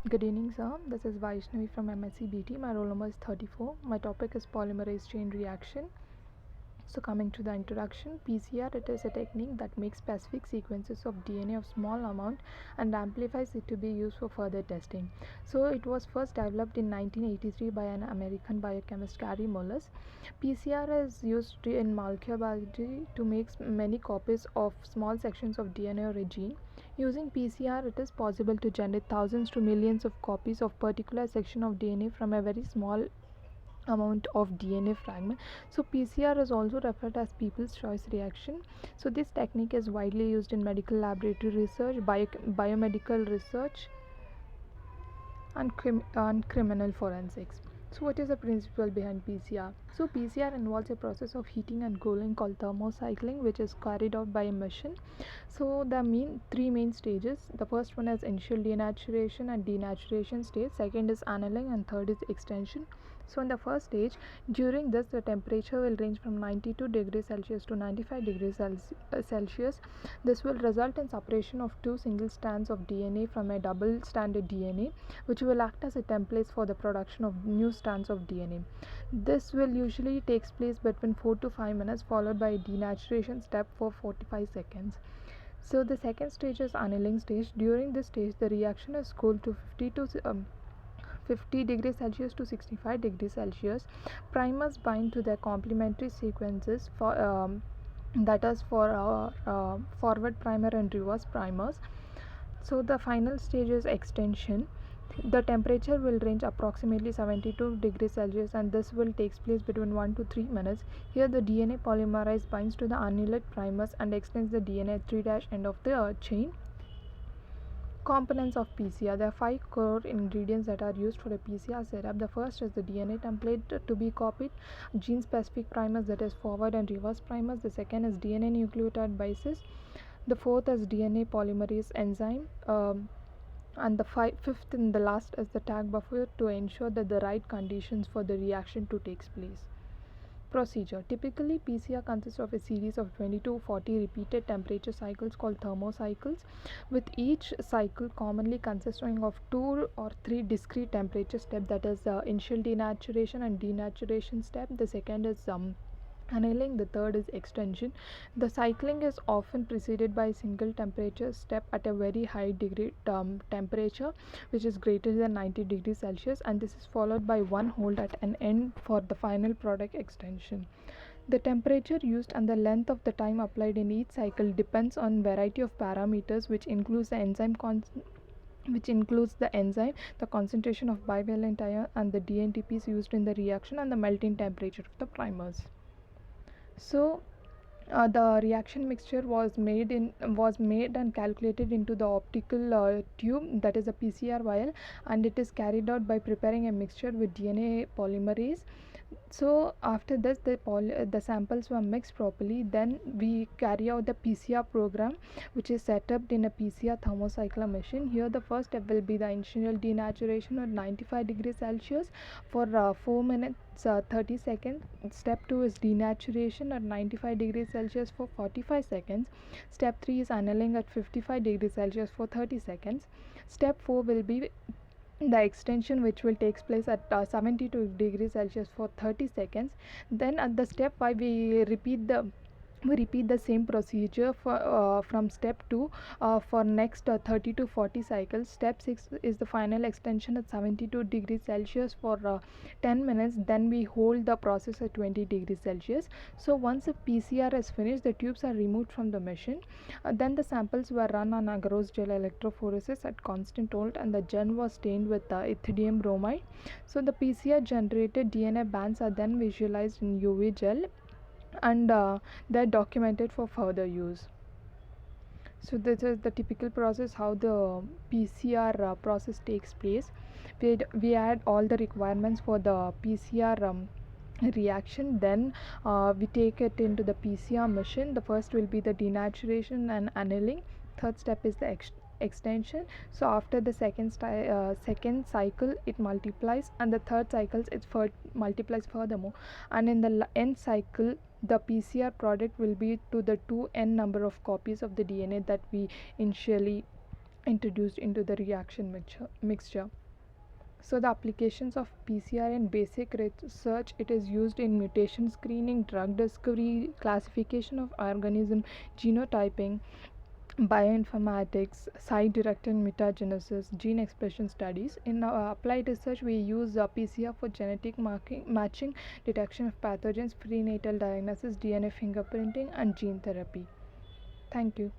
Good evening, sir. This is Vaishnavi from MSc BT. My roll number is 34. My topic is polymerase chain reaction. So, coming to the introduction, PCR, it is a technique that makes specific sequences of DNA of small amount and amplifies it to be used for further testing. So, it was first developed in 1983 by an American biochemist Gary Mullis. PCR is used in molecular biology to make many copies of small sections of DNA or a gene. Using PCR, it is possible to generate thousands to millions of copies of particular section of DNA from a very small amount of DNA fragment. So PCR is also referred as people's choice reaction. So this technique is widely used in medical laboratory research, biomedical research, and criminal forensics. So what is the principle behind PCR? So PCR involves a process of heating and cooling called thermocycling, which is carried out by a machine. So the three main stages. The first one is initial denaturation and denaturation stage. Second is annealing, and third is extension. So in the first stage, during this the temperature will range from 92 degrees Celsius to 95 degrees Celsius. This will result in separation of two single strands of DNA from a double stranded DNA, which will act as a template for the production of new strands of DNA. This will usually takes place between 4 to 5 minutes, followed by a denaturation step for 45 seconds. So the second stage is annealing stage. During this stage, the reaction is cooled to 50 degrees Celsius to 65 degrees Celsius. Primers bind to their complementary sequences for that is for forward primer and reverse primers. So the final stage is extension. The temperature will range approximately 72 degrees Celsius, and this will take place between 1 to 3 minutes. Here the DNA polymerase binds to the annealed primers and extends the DNA at 3' end of the chain. Components of PCR. There are 5 core ingredients that are used for a PCR setup. The first is the DNA template to be copied, gene specific primers, that is forward and reverse primers. The second is DNA nucleotide bases. The fourth is DNA polymerase enzyme. And the fifth and the last is the tag buffer to ensure that the right conditions for the reaction to take place. Procedure. Typically, PCR consists of a series of 20 to 40 repeated temperature cycles called thermocycles, with each cycle commonly consisting of 2 or 3 discrete temperature steps, that is the initial denaturation and denaturation step. The second is annealing. The third is extension. The cycling is often preceded by a single temperature step at a very high degree temperature, which is greater than 90 degrees Celsius, and this is followed by one hold at an end for the final product extension. The temperature used and the length of the time applied in each cycle depends on variety of parameters, which includes the enzyme, the concentration of bivalent ion, and the DNTPs used in the reaction, and the melting temperature of the primers. So the reaction mixture was made and calculated into the optical tube, that is a PCR vial, and it is carried out by preparing a mixture with DNA polymerase. So after this the samples were mixed properly. Then we carry out the PCR program, which is set up in a PCR thermocycler machine. Here the first step will be the initial denaturation at 95 degrees Celsius for 4 minutes 30 seconds. Step 2 is denaturation at 95 degrees Celsius for 45 seconds. Step 3 is annealing at 55 degrees Celsius for 30 seconds. Step 4 will be the extension, which will take place at 72 degrees Celsius for 30 seconds. Then at the step 5 we repeat the same procedure from step 2 for next 30 to 40 cycles. Step 6 is the final extension at 72 degrees Celsius for 10 minutes. Then we hold the process at 20 degrees Celsius. So once the PCR is finished, the tubes are removed from the machine. Then the samples were run on agarose gel electrophoresis at constant volt, and the gel was stained with ethidium bromide. So the PCR generated DNA bands are then visualized in UV gel, and they're documented for further use. So this is the typical process how the PCR process takes place. We add all the requirements for the PCR reaction. Then we take it into the PCR machine. The first will be the denaturation and annealing. Third step is the extension. So after the second cycle it multiplies, and the third cycle it multiplies furthermore, and in the end cycle the PCR product will be to the 2n number of copies of the DNA that we initially introduced into the reaction mixture. So the applications of PCR in basic research, it is used in mutation screening, drug discovery, classification of organism, genotyping, bioinformatics, site-directed mutagenesis, gene expression studies. In applied research, we use PCR for genetic matching, detection of pathogens, prenatal diagnosis, DNA fingerprinting, and gene therapy. Thank you.